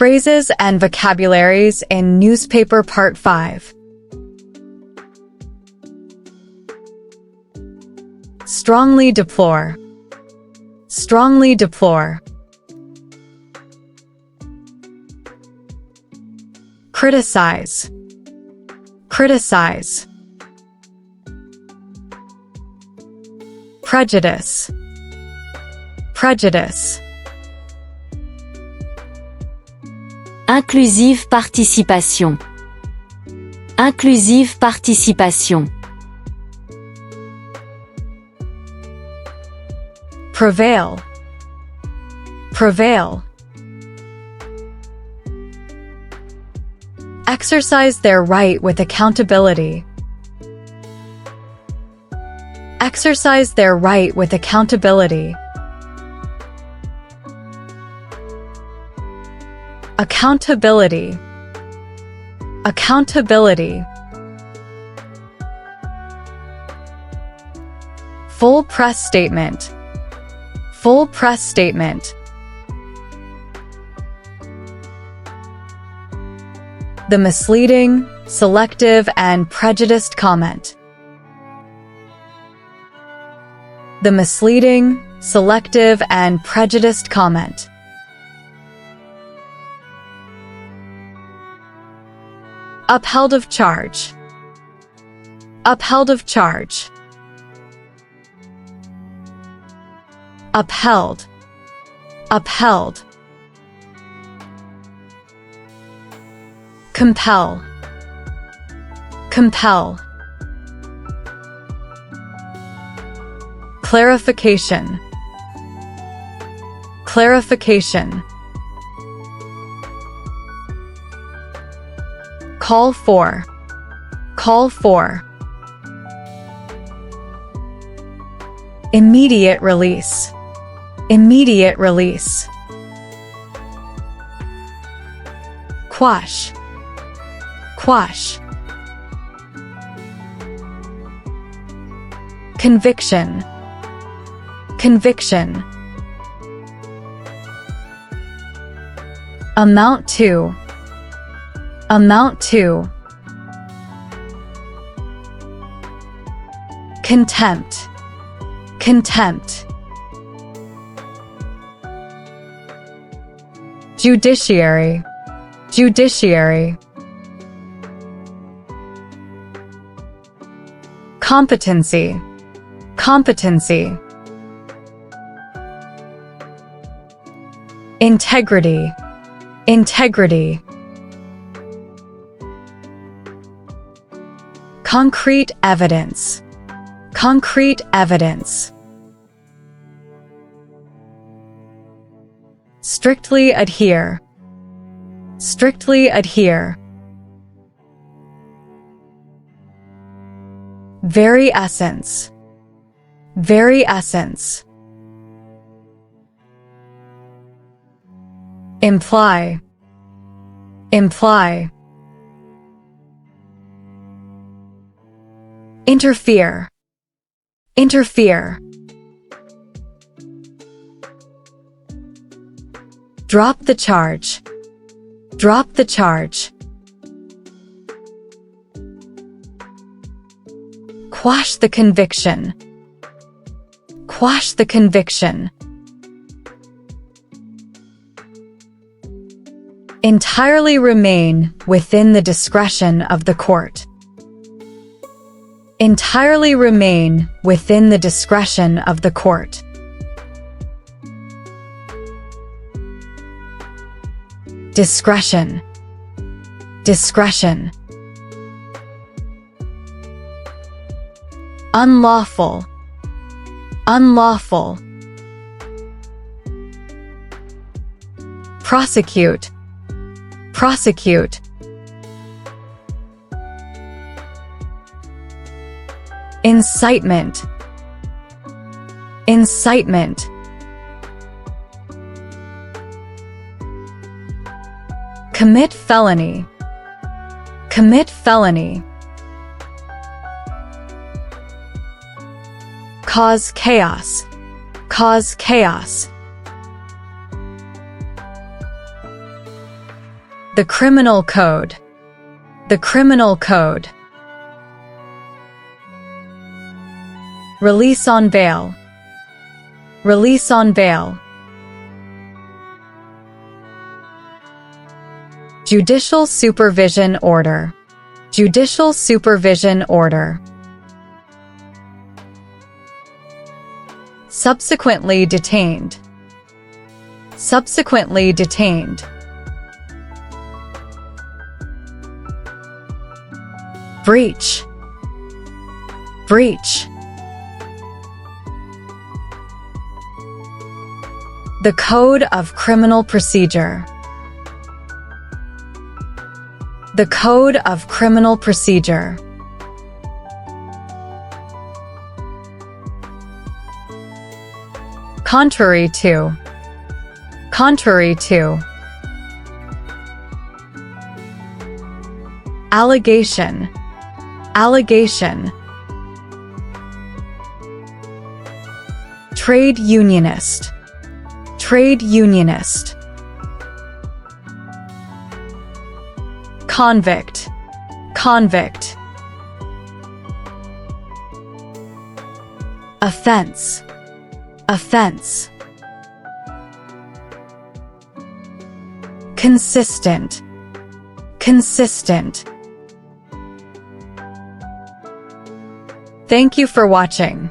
Phrases and vocabularies in newspaper Part 5. Strongly deplore. Strongly deplore. Criticize. Criticize. Prejudice. Prejudice. Inclusive participation. Inclusive participation. Prevail. Prevail. Exercise their right with accountability. Exercise their right with accountability. Accountability. Accountability. Full press statement. Full press statement. The misleading, selective, and prejudiced comment. The misleading, selective, and prejudiced comment. Upheld of charge. Upheld of charge. Upheld. Upheld. Compel. Compel. Clarification. Clarification. Call for. Call for. Immediate release. Immediate release. Quash. Quash. Conviction. Conviction. Amount to. Amount to. Contempt. Contempt. Judiciary. Judiciary. Competency. Competency. Integrity. Integrity. Concrete evidence. Concrete evidence. Strictly adhere. Strictly adhere. Very essence. Very essence. Imply. Imply. Interfere. Interfere. Drop the charge. Drop the charge. Quash the conviction. Quash the conviction. Entirely remain within the discretion of the court. Entirely remain within the discretion of the court. Discretion. Discretion. Unlawful. Unlawful. Prosecute. Prosecute. Incitement. Incitement. Commit felony. Commit felony. Cause chaos. Cause chaos. The criminal code. The criminal code. Release on bail. Release on bail. Judicial supervision order. Judicial supervision order. Subsequently detained. Subsequently detained. Breach. Breach. The Code of Criminal Procedure. The Code of Criminal Procedure. Contrary to. Contrary to. Allegation. Allegation. Trade unionist. Trade unionist. Convict. Convict. Offense. Offense. Consistent. Consistent. Thank you for watching.